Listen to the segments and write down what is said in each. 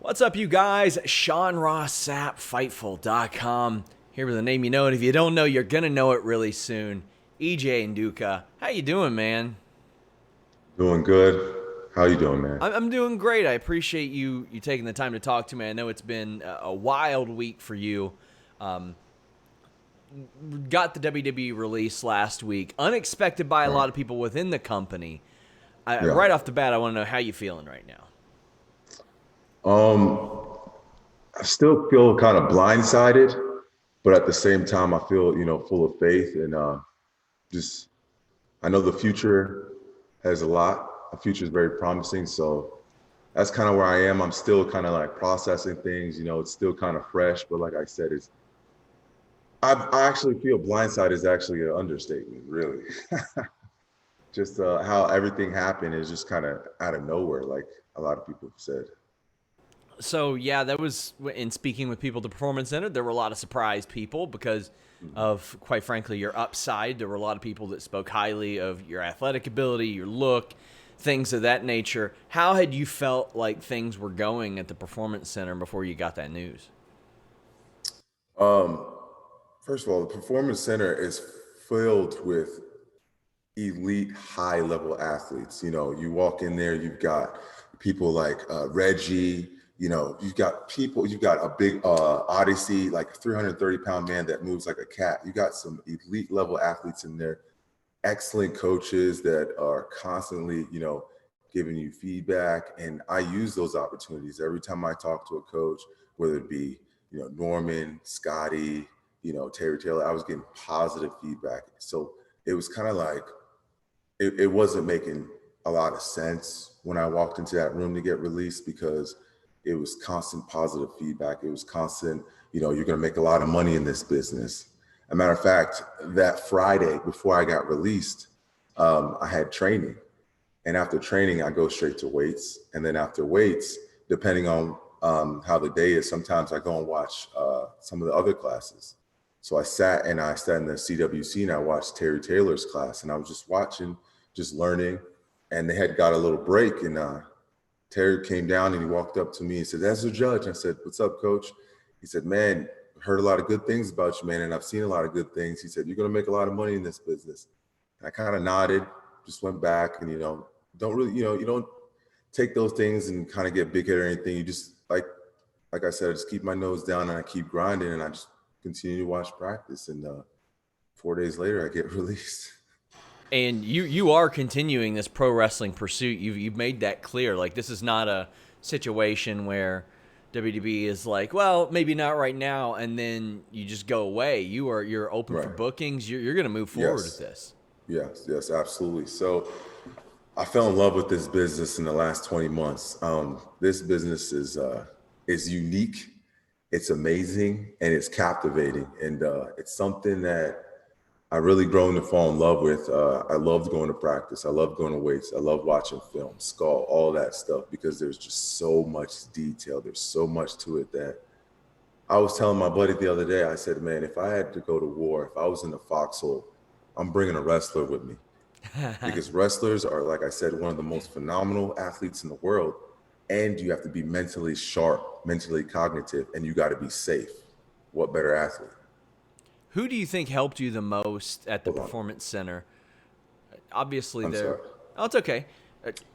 What's up, you guys? Sean Ross Sapp, Fightful.com. Here with a name you know, and if you don't know, you're gonna know it really soon. EJ Nduka. How you doing, man? Doing good. How you doing, man? I'm doing great. I appreciate you taking the time to talk to me. I know it's been a wild week for you. Um, got the WWE release last week, unexpected by a Right. lot of people within the company. Yeah. Right off the bat, I want to know how you feeling right now. Um, I still feel kind of blindsided, but at the same time, I feel, full of faith and just I know the future has a lot. The future is very promising. So that's kind of where I am. I'm still kind of like processing things, it's still kind of fresh, but like I said, I actually feel blindsided is actually an understatement, really. Just how everything happened is just kind of out of nowhere, like a lot of people have said. So yeah, that was in speaking with people at the Performance Center. There were a lot of surprised people because Mhm. of, quite frankly, your upside. There were a lot of people that spoke highly of your athletic ability, your look, things of that nature. How had you felt like things were going at the Performance Center before you got that news? Um, First of all, the Performance Center is filled with elite, high level athletes. You walk in there, you've got people like Reggie. You've got a big Odyssey, like a 330-pound man that moves like a cat. You got some elite level athletes in there, excellent coaches that are constantly, giving you feedback. And I use those opportunities every time I talk to a coach, whether it be, Norman, Scotty, Terry Taylor. I was getting positive feedback. So it was kind of like it wasn't making a lot of sense when I walked into that room to get released because it was constant positive feedback. It was constant, you're going to make a lot of money in this business. As a matter of fact, that Friday before I got released, I had training. And after training, I go straight to weights. And then after weights, depending on how the day is, sometimes I go and watch some of the other classes. So I sat in the CWC and I watched Terry Taylor's class and I was just watching, just learning. And they had got a little break and Terry came down and he walked up to me and said, "That's the judge." I said, "What's up, coach?" He said, "Man, heard a lot of good things about you, man. And I've seen a lot of good things." He said, "You're going to make a lot of money in this business." And I kind of nodded, just went back and, don't really, you don't take those things and kind of get big headed or anything. You just like I said, I just keep my nose down and I keep grinding and I just continue to watch practice. And 4 days later, I get released. And you are continuing this pro wrestling pursuit. You've made that clear. Like, this is not a situation where WWE is like, well, maybe not right now, and then you just go away. You're open for Right. bookings. You're going to move forward with Yes. this. Yes, absolutely. So I fell in love with this business in the last 20 months. This business is unique, it's amazing, and it's captivating. And it's something that I really grown to fall in love with. I loved going to practice. I love going to weights. I love watching film, skull, all that stuff, because there's just so much detail. There's so much to it that I was telling my buddy the other day, I said, man, if I had to go to war, if I was in the foxhole, I'm bringing a wrestler with me because wrestlers are, like I said, one of the most phenomenal athletes in the world. And you have to be mentally sharp, mentally cognitive, and you got to be safe. What better athlete? Who do you think helped you the most at the Hold on. Performance Center? Obviously, I'm there. sorry. Oh, it's okay.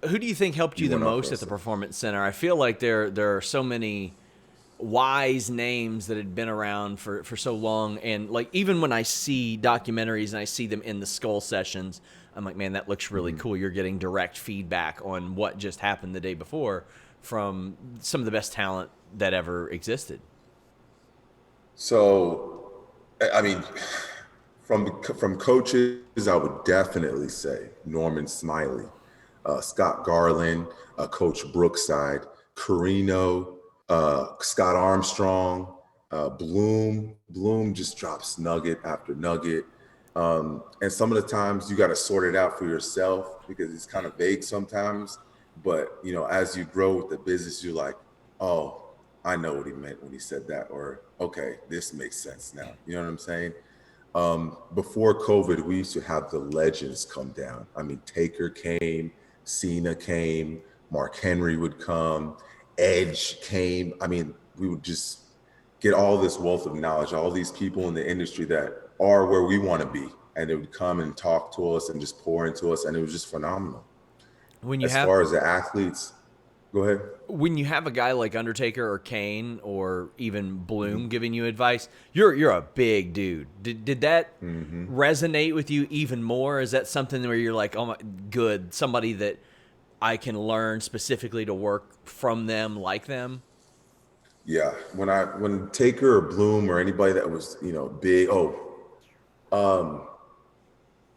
Who do you think helped you You the went off for most a at the second. Performance Center? I feel like there are so many wise names that had been around for so long, and like even when I see documentaries and I see them in the skull sessions, I'm like, man, that looks really Mhm. cool. You're getting direct feedback on what just happened the day before from some of the best talent that ever existed. So, I mean, from coaches, I would definitely say Norman Smiley, Scott Garland, Coach Brookside, Carino, Scott Armstrong, Bloom. Bloom just drops nugget after nugget. And some of the times you got to sort it out for yourself because it's kind of vague sometimes. But as you grow with the business, you're like, oh, I know what he meant when he said that, or okay, this makes sense now. You know what I'm saying? Before COVID, we used to have the legends come down. I mean, Taker came, Cena came, Mark Henry would come, Edge came. I mean, we would just get all this wealth of knowledge, all these people in the industry that are where we want to be. And they would come and talk to us and just pour into us. And it was just phenomenal. When you As have far as the athletes, go ahead. when you have a guy like Undertaker or Kane or even Bloom giving you advice, you're a big dude. Did that resonate with you even more? Is that something where you're like, oh my, good, somebody that I can learn specifically to work from them, like them? Yeah. When Taker or Bloom or anybody that was, big,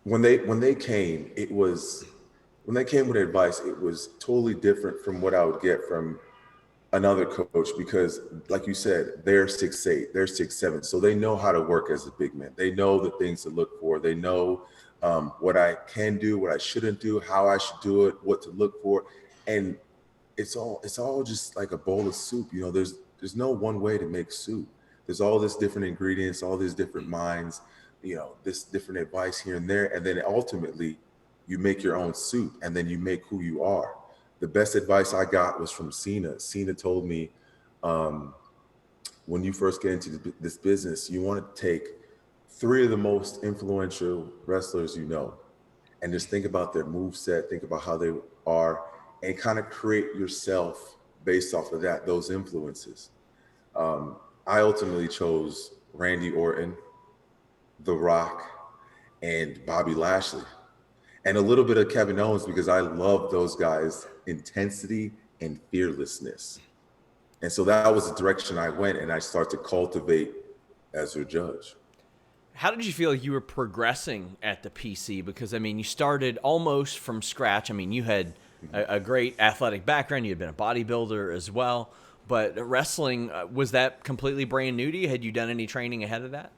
when they came, when they came with advice, it was totally different from what I would get from another coach because, like you said, they're 6'8", they're 6'7", so they know how to work as a big man. They know the things to look for. They know what I can do, what I shouldn't do, how I should do it, what to look for, and it's all just like a bowl of soup. There's no one way to make soup. There's all this different ingredients, all these different minds, this different advice here and there, and then ultimately you make your own soup, and then you make who you are. The best advice I got was from Cena. Cena told me, when you first get into this business, you want to take three of the most influential wrestlers and just think about their move set, think about how they are, and kind of create yourself based off of those influences. I ultimately chose Randy Orton, The Rock, and Bobby Lashley, and a little bit of Kevin Owens because I love those guys' intensity and fearlessness. And so that was the direction I went, and I started to cultivate Ezra Judge. How did you feel like you were progressing at the PC? Because, I mean, you started almost from scratch. I mean, you had a great athletic background. You had been a bodybuilder as well. But wrestling, was that completely brand new to you? Had you done any training ahead of that?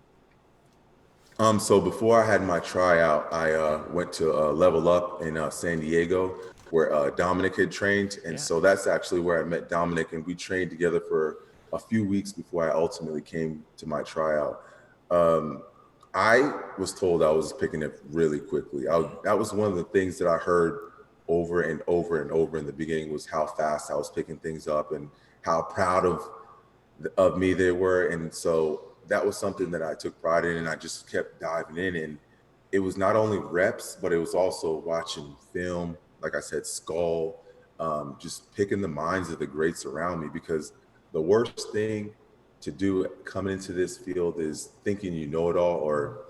So before I had my tryout, I went to Level Up in San Diego, where Dominic had trained, and Yeah. so that's actually where I met Dominic, and we trained together for a few weeks before I ultimately came to my tryout. Um, I was told I was picking it really quickly. That was one of the things that I heard over and over and over in the beginning was how fast I was picking things up and how proud of me they were. And so that was something that I took pride in, and I just kept diving in. And it was not only reps, but it was also watching film, like I said, Skull, just picking the minds of the greats around me, because the worst thing to do coming into this field is thinking you know it all or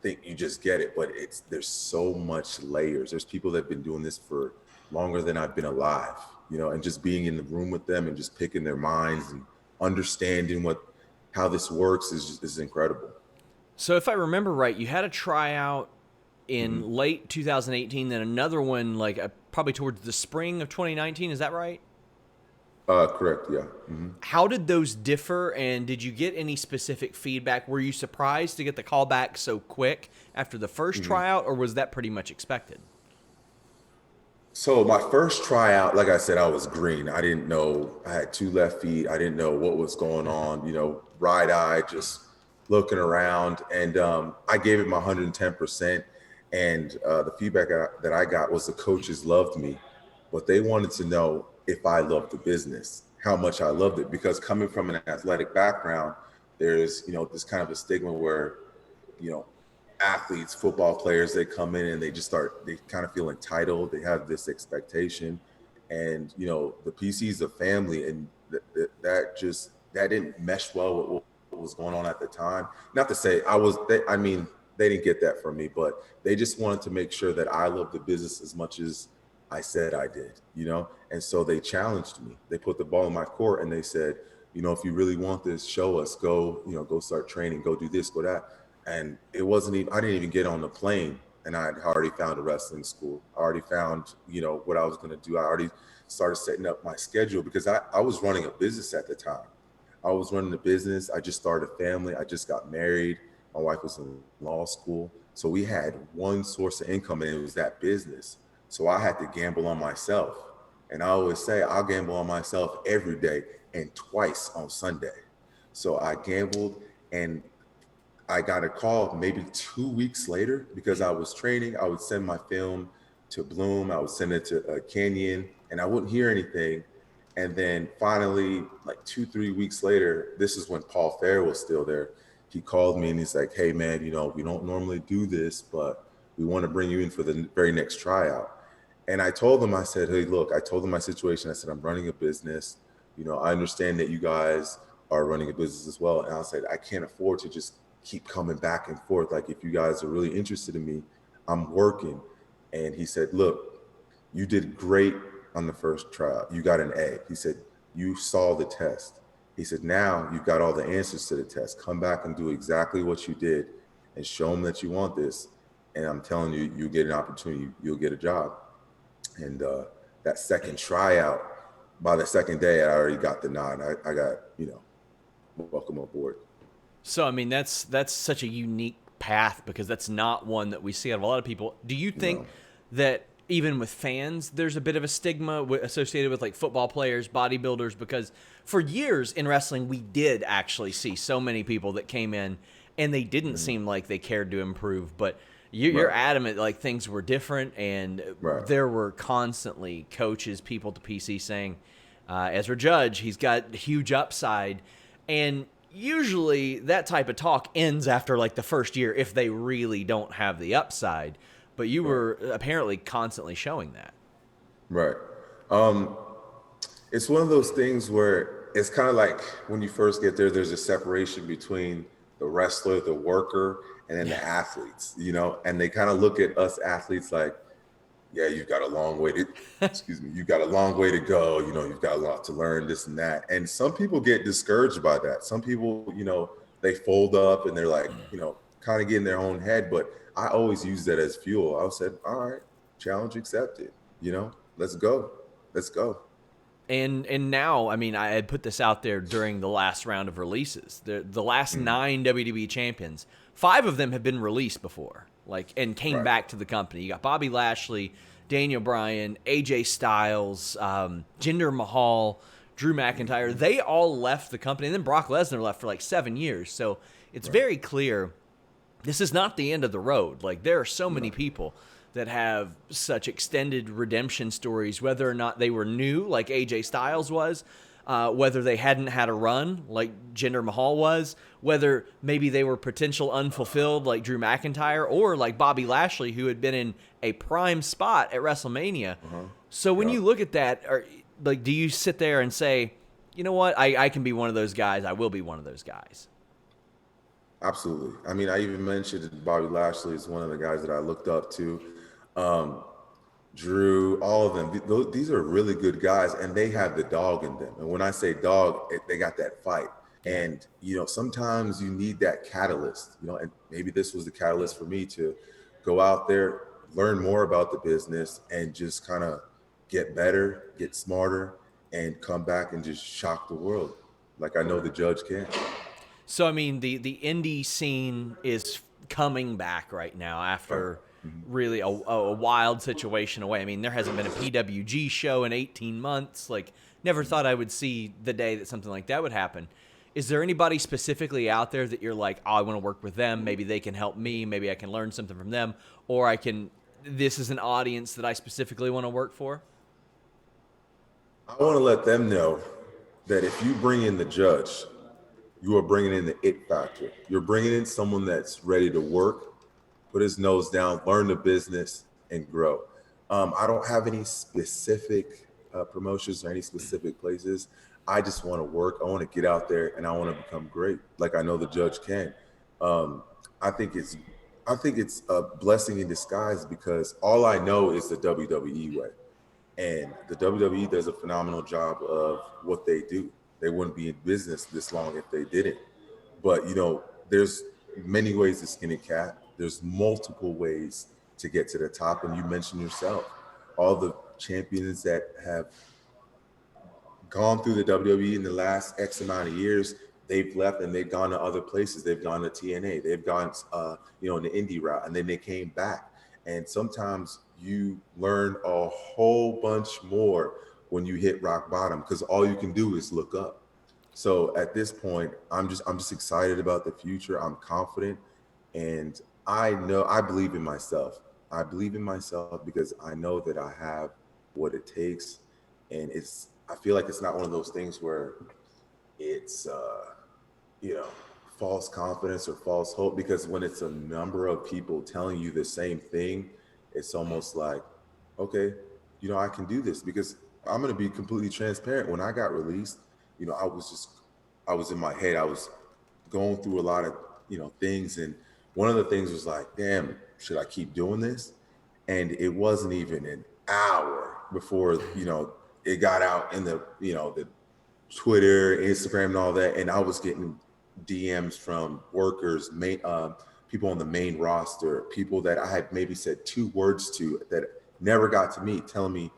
think you just get it. But there's so much layers. There's people that have been doing this for longer than I've been alive, and just being in the room with them and just picking their minds and understanding how this works is incredible. So if I remember right, you had a tryout in Hmm. late 2018, then another one like probably towards the spring of 2019. Is that right? Correct. Yeah. Hmm. How did those differ, and did you get any specific feedback? Were you surprised to get the call back so quick after the first Hmm. tryout, or was that pretty much expected? So my first tryout, like I said, I was green. I didn't know I had two left feet. I didn't know what was going on. Bright eyed, just looking around, and I gave it my 110%. And the feedback that I got was the coaches loved me, but they wanted to know if I loved the business, how much I loved it. Because coming from an athletic background, there's this kind of a stigma where you know athletes, football players, they come in and they kind of feel entitled. They have this expectation, and the PC is a family, and that didn't mesh well with what was going on at the time. Not to say I mean, they didn't get that from me, but they just wanted to make sure that I loved the business as much as I said I did. And so they challenged me. They put the ball in my court and they said, if you really want this, show us. Go start training. Go do this. Go that. And it wasn't even. I didn't even get on the plane, and I had already found a wrestling school. I already found what I was going to do. I already started setting up my schedule because I was running a business at the time. I was running a business. I just started a family. I just got married. My wife was in law school. So we had one source of income, and it was that business. So I had to gamble on myself. And I always say I'll gamble on myself every day and twice on Sunday. So I gambled, and I got a call maybe 2 weeks later because I was training. I would send my film to Bloom. I would send it to Canyon, and I wouldn't hear anything. And then finally, like 2, 3 weeks later, this is when Paul Fair was still there. He called me and he's like, "Hey man, we don't normally do this, but we want to bring you in for the very next tryout." And I told him, I said, "Hey, look," I told him my situation. I said, "I'm running a business. I understand that you guys are running a business as well." And I said, "I can't afford to just keep coming back and forth. Like, if you guys are really interested in me, I'm working." And he said, "Look, you did great on the first trial. You got an A." He said, "You saw the test." He said, "Now you've got all the answers to the test. Come back and do exactly what you did and show them that you want this. And I'm telling you, you'll get an opportunity. You'll get a job." And that second tryout, by the second day, I already got the nod. I got, welcome aboard. So I mean, that's such a unique path because that's not one that we see out of a lot of people. Do you think that even with fans, there's a bit of a stigma associated with like football players, bodybuilders? Because for years in wrestling, we did actually see so many people that came in and they didn't seem like they cared to improve, but you're adamant like things were different, and there were constantly coaches, people to PC saying, Ezra Judge, he's got huge upside, and usually that type of talk ends after like the first year if they really don't have the upside. But you were apparently constantly showing that. Right. It's one of those things where it's kind of like when you first get there, there's a separation between the wrestler, the worker, and then the athletes, and they kind of look at us athletes like, "Yeah, you've got a long way to, excuse me, you've got a long way to go. You've got a lot to learn, this and that." And some people get discouraged by that. Some people, they fold up and they're like, kind of get in their own head. But I always use that as fuel. I said, "All right, challenge accepted. Let's go. Let's go." And now, I mean, I had put this out there during the last round of releases. The last 9 WWE champions, 5 of them have been released before, and came back to the company. You got Bobby Lashley, Daniel Bryan, AJ Styles, Jinder Mahal, Drew McIntyre. They all left the company, and then Brock Lesnar left for like 7 years. So it's very clear this is not the end of the road. Like, there are so many people that have such extended redemption stories, whether or not they were new, like AJ Styles was, whether they hadn't had a run, like Jinder Mahal was, whether maybe they were potential unfulfilled, like Drew McIntyre, or like Bobby Lashley, who had been in a prime spot at WrestleMania. So when you look at that, do you sit there and say, you know what, I can be one of those guys, I will be one of those guys? Absolutely. I mean, I even mentioned Bobby Lashley is one of the guys that I looked up to. Drew, all of them. These are really good guys, and they have the dog in them. And when I say dog, they got that fight. And sometimes you need that catalyst. And maybe this was the catalyst for me to go out there, learn more about the business, and just kind of get better, get smarter, and come back and just shock the world, like I know the Judge can. So, I mean, the indie scene is coming back right now after really a wild situation away. I mean, there hasn't been a PWG show in 18 months. Like, never thought I would see the day that something like that would happen. Is there anybody specifically out there that you're like, oh, I want to work with them. Maybe they can help me. Maybe I can learn something from them. Or this is an audience that I specifically want to work for? I want to let them know that if you bring in the Judge, you are bringing in the it factor. You're bringing in someone that's ready to work, put his nose down, learn the business, and grow. I don't have any specific promotions or any specific places. I just want to work. I want to get out there and I want to become great, like I know the Judge can. I think it's a blessing in disguise because all I know is the WWE way, and the WWE does a phenomenal job of what they do. They wouldn't be in business this long if they didn't. But there's many ways to skin a cat. There's multiple ways to get to the top. And you mentioned yourself, all the champions that have gone through the WWE in the last X amount of years, they've left and they've gone to other places. They've gone to TNA. They've gone, in the indie route, and then they came back. And sometimes you learn a whole bunch more when you hit rock bottom because all you can do is look up. So at this point, I'm just excited about the future. I'm confident, and I believe in myself. I believe in myself because I know that I have what it takes, and I feel like it's not one of those things where it's you know, false confidence or false hope, because when it's a number of people telling you the same thing, it's almost like, okay, you know, I can do this. Because I'm going to be completely transparent. When I got released, you know, I was in my head, I was going through a lot of, you know, things. And one of the things was like, damn, should I keep doing this? And it wasn't even an hour before, you know, it got out in the, you know, the Twitter, Instagram, and all that, and I was getting DMs from workers, people on the main roster, people that I had maybe said 2 words to that never got to meet, telling me,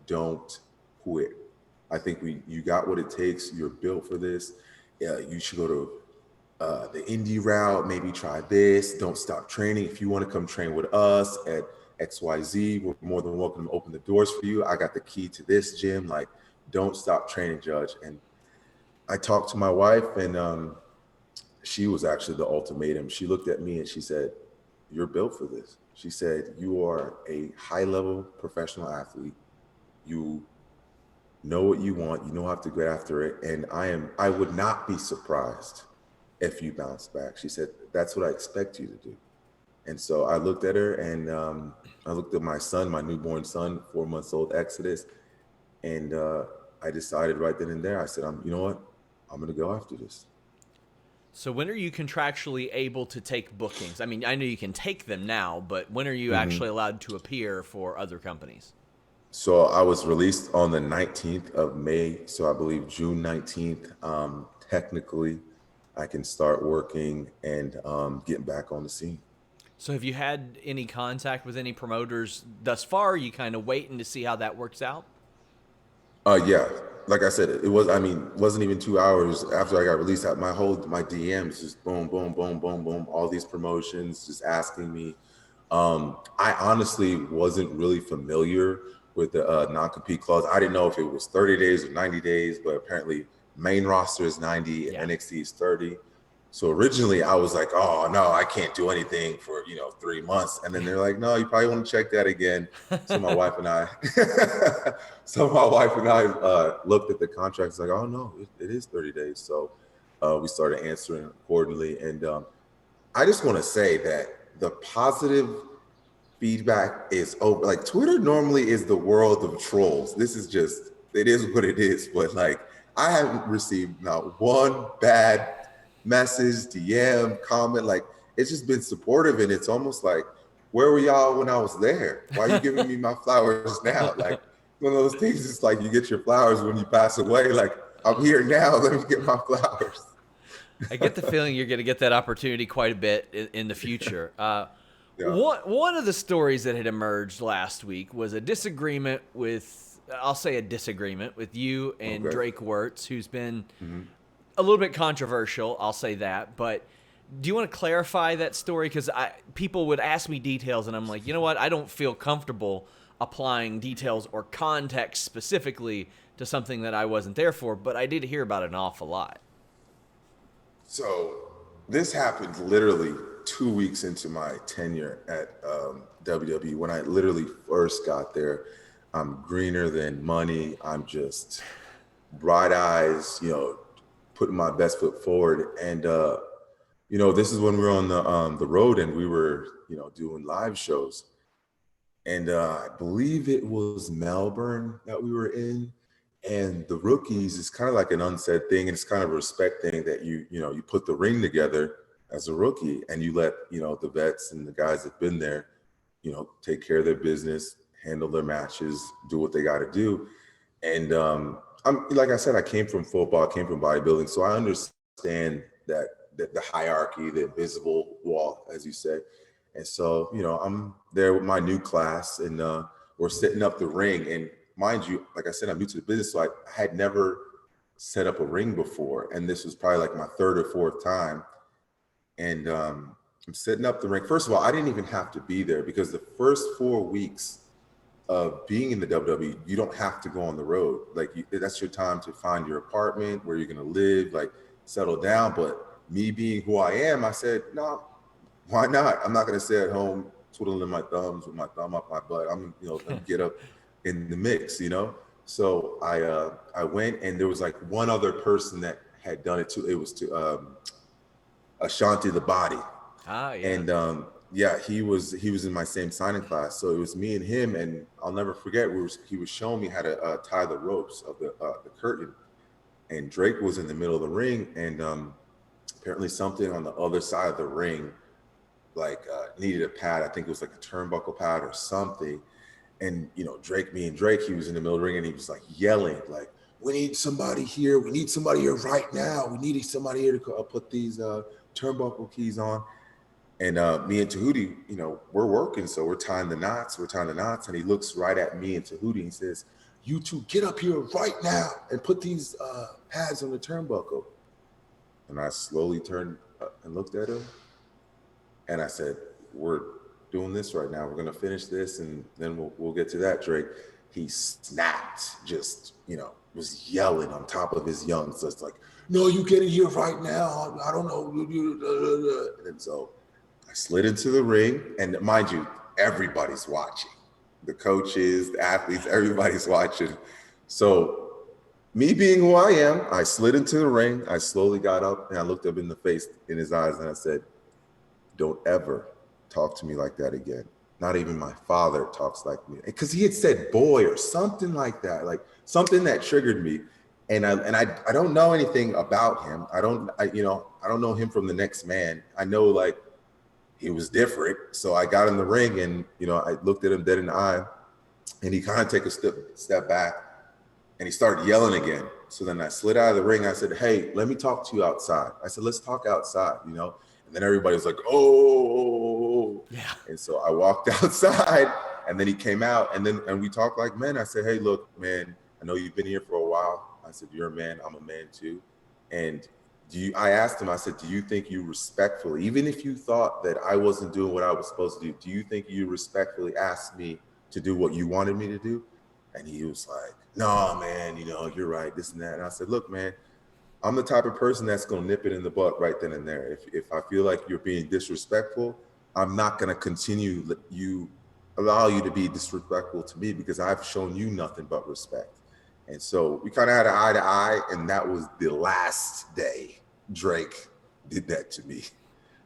"Don't quit. I think you got what it takes. You're built for this. You should go to the indie route. Maybe try this. Don't stop training. If you want to come train with us at XYZ, we're more than welcome to open the doors for you. I got the key to this gym. Like, don't stop training, Judge." And I talked to my wife, and she was actually the ultimatum. She looked at me and she said, "You're built for this." She said, "You are a high-level professional athlete. You know what you want. You know how to get after it. And I would not be surprised if you bounce back." She said, "That's what I expect you to do." And so I looked at her, and I looked at my son, my newborn son, 4 months old, Exodus. And I decided right then and there, I said, you know what? I'm going to go after this. So when are you contractually able to take bookings? I mean, I know you can take them now, but when are you actually allowed to appear for other companies? So I was released on the 19th of May. So I believe June 19th, technically, I can start working and getting back on the scene. So have you had any contact with any promoters thus far? Are you kind of waiting to see how that works out? Yeah, like I said, wasn't even 2 hours after I got released. My DMs just boom, boom, boom, boom, boom. All these promotions just asking me. I honestly wasn't really familiar with the non-compete clause. I didn't know if it was 30 days or 90 days, but apparently main roster is 90 and Yeah. NXT is 30. So originally I was like, oh no, I can't do anything for 3 months. And then they're like, no, you probably want to check that again. So my wife and I, looked at the contract. It's like, oh no, it is 30 days. So we started answering accordingly. And I just want to say that the positive feedback is over. Like, Twitter normally is the world of trolls. It is what it is. But like, I haven't received not one bad message, DM, comment. Like, it's just been supportive. And it's almost like, where were y'all when I was there? Why are you giving me my flowers now? Like, one of those things, it's like you get your flowers when you pass away. Like, I'm here now, let me get my flowers. I get the feeling you're going to get that opportunity quite a bit in the future. Yeah. One of the stories that had emerged last week was a disagreement with you and Okay. Drake Wuertz, who's been a little bit controversial, I'll say that. But do you want to clarify that story? Because people would ask me details, and I'm like, you know what? I don't feel comfortable applying details or context specifically to something that I wasn't there for, but I did hear about it an awful lot. So this happened literally 2 weeks into my tenure at WWE. When I literally first got there, I'm greener than money. I'm just bright eyes, putting my best foot forward. And this is when we were on the road, and we were doing live shows. And I believe it was Melbourne that we were in. And the rookies is kind of like an unsaid thing, and it's kind of a respect thing that you put the ring together as a rookie, and you let the vets and the guys that've been there take care of their business, handle their matches, do what they got to do. And I'm, like I said, I came from football, I came from bodybuilding, so I understand that the hierarchy, the invisible wall, as you say. And so I'm there with my new class, and we're setting up the ring. And mind you, like I said, I'm new to the business, so I had never set up a ring before, and this was probably like my third or fourth time. And I'm setting up the ring. First of all, I didn't even have to be there, because the first 4 weeks of being in the WWE, you don't have to go on the road. Like, that's your time to find your apartment, where you're gonna live, like settle down. But me being who I am, I said, no, why not? I'm not gonna stay at home twiddling my thumbs with my thumb up my butt. I'm gonna get up in the mix, So I went, and there was like one other person that had done it too. It was to Ashanti the Body. Ah, yeah. And yeah, he was in my same signing class. So it was me and him, and I'll never forget. He was showing me how to tie the ropes of the curtain, and Drake was in the middle of the ring, and apparently something on the other side of the ring like needed a pad. I think it was like a turnbuckle pad or something. And me and Drake, he was in the middle of the ring, and he was like yelling, like, "We need somebody here. We need somebody here right now. We need somebody here to put these turnbuckle keys on." And me and Tahuti, we're working, so we're tying the knots. And he looks right at me and Tahuti and he says, "You two get up here right now and put these pads on the turnbuckle." And I slowly turned and looked at him, and I said, "We're doing this right now. We're gonna finish this, and then we'll get to that, Drake." He snapped, just was yelling on top of his young. So it's like, "No, you get in here right now. I don't know." And so I slid into the ring, and mind you, everybody's watching. The coaches, the athletes, everybody's watching. So me being who I am, I slid into the ring. I slowly got up, and I looked up in his eyes, and I said, "Don't ever talk to me like that again. Not even my father talks like me." Because he had said boy or something like that, like something that triggered me. And I don't know anything about him. I don't know him from the next man. I know like he was different. So I got in the ring, and I looked at him dead in the eye, and he kind of took a step back, and he started yelling again. So then I slid out of the ring. I said, "Hey, let me talk to you outside." I said, "Let's talk outside," And then everybody was like, "Oh." Yeah. And so I walked outside, and then he came out, and we talked like men. I said, "Hey, look, man, I know you've been here for a while." I said, "You're a man, I'm a man too." And I asked him, I said, "Do you think you respectfully, even if you thought that I wasn't doing what I was supposed to do you think you respectfully asked me to do what you wanted me to do?" And he was like, "No, man, you're right, this and that." And I said, "Look, man, I'm the type of person that's going to nip it in the butt right then and there. If I feel like you're being disrespectful, I'm not going to allow you to be disrespectful to me, because I've shown you nothing but respect." And so we kind of had an eye to eye, and that was the last day Drake did that to me.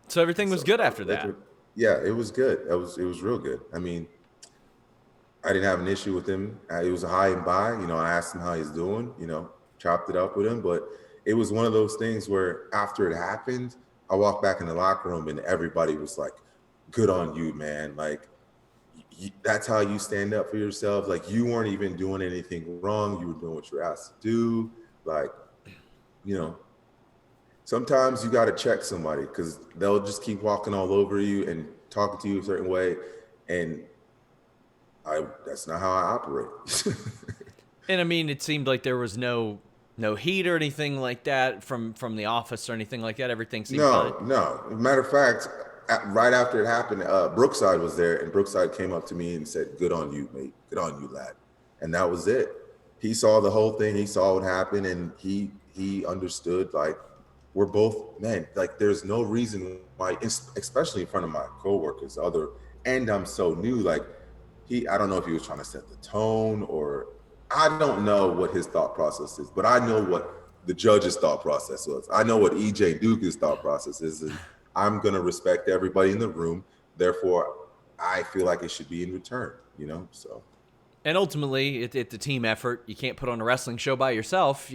So everything was So good after that. yeah, it was good. It was real good. I mean, I didn't have an issue with him. It was a high and by. I asked him how he's doing. Chopped it up with him. But it was one of those things where after it happened, I walked back in the locker room, and everybody was like, "Good on you, man. Like, that's how you stand up for yourself. Like, you weren't even doing anything wrong. You were doing what you're asked to do. Like, sometimes you got to check somebody, because they'll just keep walking all over you and talking to you a certain way. And that's not how I operate." And I mean, it seemed like there was no heat or anything like that from the office or anything like that. Everything seemed fine. No. Matter of fact, right after it happened, Brookside was there, and Brookside came up to me and said, "Good on you, mate. Good on you, lad." And that was it. He saw the whole thing. He saw what happened, and he understood, like, we're both men. Like, there's no reason why, especially in front of my coworkers, and I'm so new. Like, I don't know if he was trying to set the tone, or I don't know what his thought process is, but I know what the judge's thought process was. I know what EJ Nduka's thought process is, and I'm going to respect everybody in the room. Therefore, I feel like it should be in return, so. And ultimately, it's a team effort. You can't put on a wrestling show by yourself.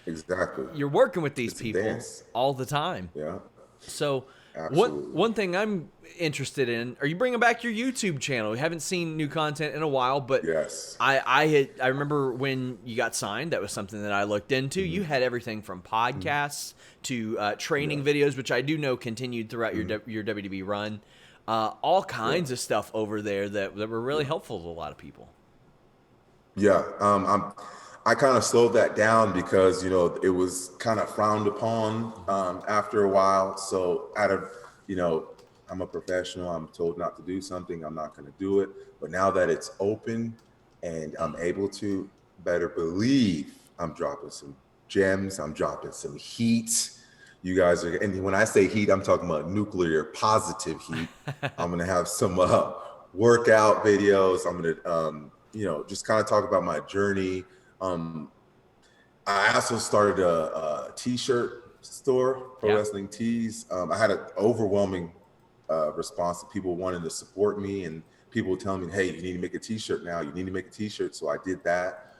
Exactly. You're working with these It's a people dance. all the time. Yeah, So absolutely. one thing I'm interested in, are you bringing back your YouTube channel? We haven't seen new content in a while, but Yes. I remember when you got signed, that was something that I looked into. You had everything from podcasts to training videos, which I do know continued throughout your WWE run. All kinds of stuff over there that were really helpful to a lot of people. Yeah, I kind of slowed that down because it was kind of frowned upon after a while. So I'm a professional. I'm told not to do something, I'm not going to do it. But now that it's open and I'm able to, better believe I'm dropping some gems. I'm dropping some heat. You guys are, and when I say heat, I'm talking about nuclear positive heat. I'm going to have some workout videos. I'm going to just kind of talk about my journey. I also started a t-shirt store, pro Yeah. wrestling tees. I had an overwhelming response of people wanting to support me and people telling me, hey, you need to make a t-shirt now. You need to make a t-shirt. So I did that.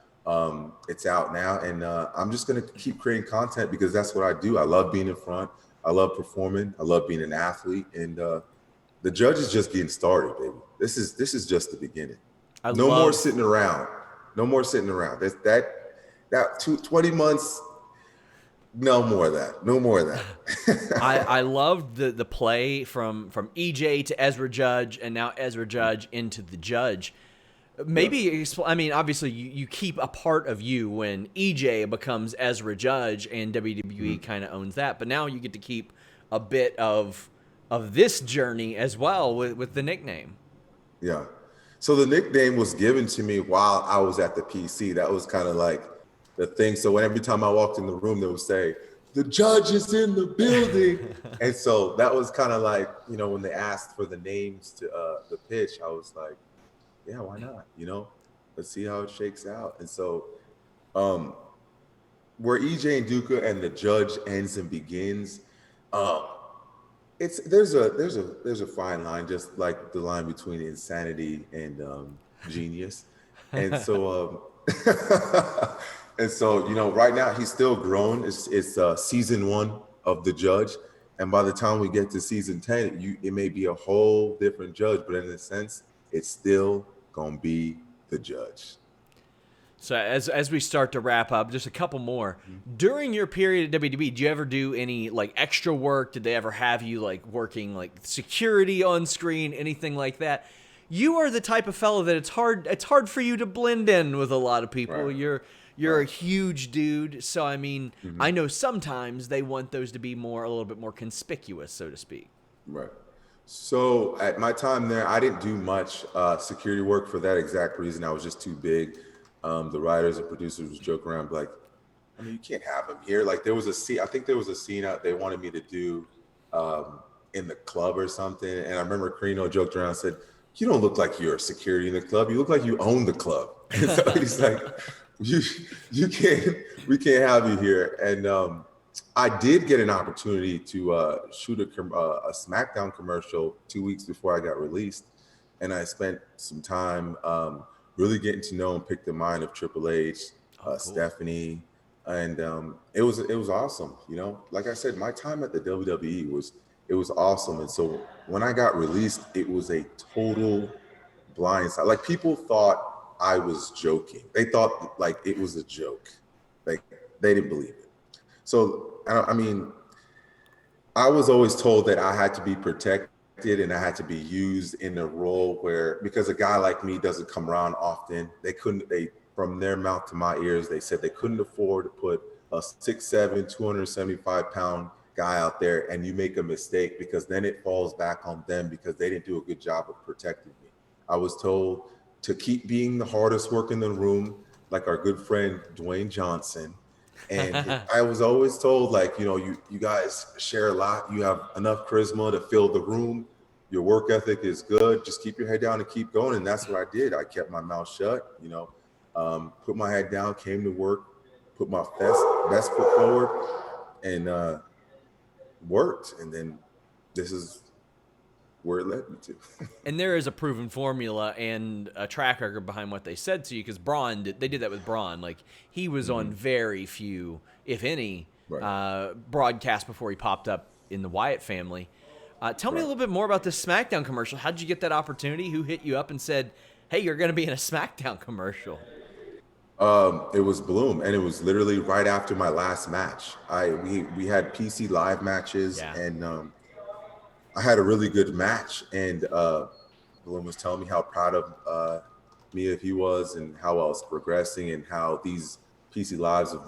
It's out now. And I'm just going to keep creating content because that's what I do. I love being in front. I love performing. I love being an athlete. And the judge is just getting started, baby. This is just the beginning. I No more love sitting around. No more sitting around. That 20 months, no more of that. No more of that. I loved the play from EJ to Ezra Judge and now Ezra Judge into the judge. Maybe, I mean, obviously you keep a part of you when EJ becomes Ezra Judge and WWE kind of owns that, but now you get to keep a bit of this journey as well with the nickname. Yeah. So the nickname was given to me while I was at the PC. That was kind of like the thing. So every time I walked in the room, they would say, the judge is in the building. And so that was kind of like, when they asked for the names to the pitch, I was like, yeah, why not? Let's see how it shakes out. And so where EJ and Nduka and the judge ends and begins, um, there's a fine line, just like the line between insanity and genius. And so and so right now he's still grown. It's season 1 of the judge, and by the time we get to season 10, it may be a whole different judge, but in a sense it's still gonna be the judge. So as we start to wrap up, just a couple more. During your period at WWE, did you ever do any like extra work? Did they ever have you like working like security on screen, anything like that? You are the type of fellow that it's hard for you to blend in with a lot of people. Right. You're a Right. huge dude, so I mean, I know sometimes they want those to be a little bit more conspicuous, so to speak. Right. So at my time there, I didn't do much security work for that exact reason. I was just too big. The writers and producers was joking around like, I mean, you can't have him here. Like there was a scene, I think there was a scene out they wanted me to do in the club or something. And I remember Carino joked around and said, you don't look like you're security in the club. You look like you own the club. And so he's like, you can't, we can't have you here. And I did get an opportunity to shoot a SmackDown commercial 2 weeks before I got released. And I spent some time really getting to know and pick the mind of Triple H, Cool. Stephanie, and it was awesome. Like I said, my time at the WWE was awesome. And so when I got released, it was a total blindside. Like people thought I was joking. They thought like it was a joke. Like they didn't believe it. So I mean, I was always told that I had to be protected and I had to be used in a role where, because a guy like me doesn't come around often, from their mouth to my ears, they said they couldn't afford to put a 6'7", 275-pound guy out there and you make a mistake because then it falls back on them because they didn't do a good job of protecting me. I was told to keep being the hardest work in the room, like our good friend Dwayne Johnson. And I was always told, like, you guys share a lot. You have enough charisma to fill the room. Your work ethic is good. Just keep your head down and keep going. And that's what I did. I kept my mouth shut, put my head down, came to work, put my best foot forward, and worked. And then this is where it led me to. And there is a proven formula and a track record behind what they said to you, because they did that with Braun. Like, he was on very few, if any, broadcasts before he popped up in the Wyatt family. Tell me a little bit more about this SmackDown commercial. How did you get that opportunity? Who hit you up and said, hey, you're going to be in a SmackDown commercial? It was Bloom, and it was literally right after my last match. We had PC live matches, and I had a really good match, and Bloom was telling me how proud of me he was and how I was progressing and how these PC lives I've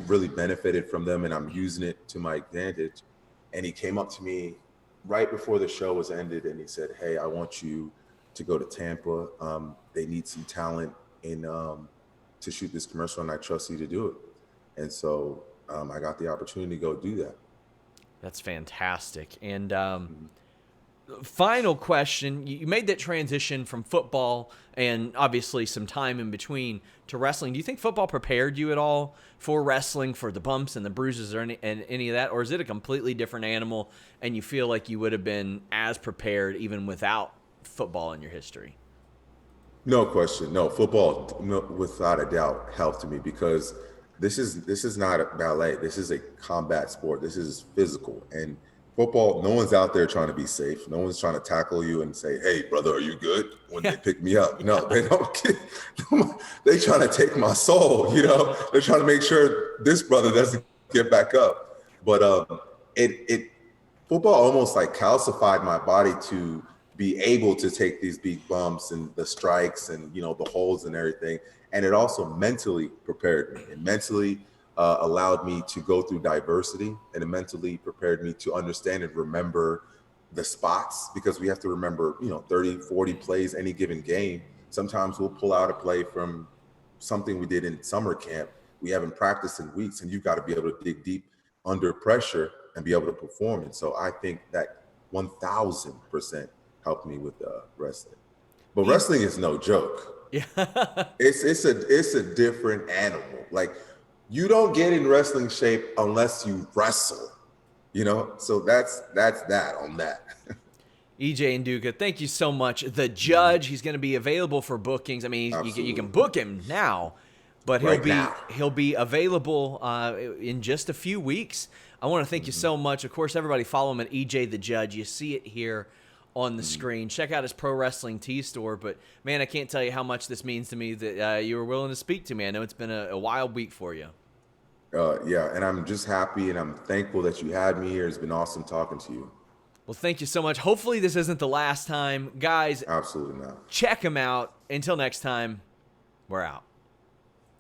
really benefited from them and I'm using it to my advantage. And he came up to me right before the show was ended and he said, hey, I want you to go to Tampa. They need some talent to shoot this commercial and I trust you to do it. And so I got the opportunity to go do that. That's fantastic. And Final question. You made that transition from football and obviously some time in between to wrestling. Do you think football prepared you at all for wrestling, for the bumps and the bruises or any of that? Or is it a completely different animal and you feel like you would have been as prepared even without football in your history? No question. No, football, no, without a doubt, helped me because this is not a ballet. This is a combat sport. This is physical. And football, no one's out there trying to be safe. No one's trying to tackle you and say, "Hey, brother, are you good?" when they pick me up. No, they don't. They trying to take my soul. They're trying to make sure this brother doesn't get back up. But it football almost like calcified my body to be able to take these big bumps and the strikes and the holds and everything. And it also mentally prepared me. It mentally allowed me to go through diversity, and it mentally prepared me to understand and remember the spots, because we have to remember 30, 40 plays any given game. Sometimes we'll pull out a play from something we did in summer camp we haven't practiced in weeks, and you've got to be able to dig deep under pressure and be able to perform. And so I think that 1000% helped me with wrestling. But wrestling is no joke. Yeah. It's a different animal. Like, you don't get in wrestling shape unless you wrestle, So that's that on that. EJ Nduka, thank you so much. The Judge, he's going to be available for bookings. I mean, you can book him now, but he'll be available in just a few weeks. I want to thank you so much. Of course, everybody follow him at EJ the Judge. You see it here on the screen. Check out his Pro Wrestling Tee store. But, man, I can't tell you how much this means to me that you were willing to speak to me. I know it's been a wild week for you. Yeah, and I'm just happy and I'm thankful that you had me here. It's been awesome talking to you. Well, thank you so much. Hopefully this isn't the last time. Guys, absolutely not. Check him out. Until next time, we're out.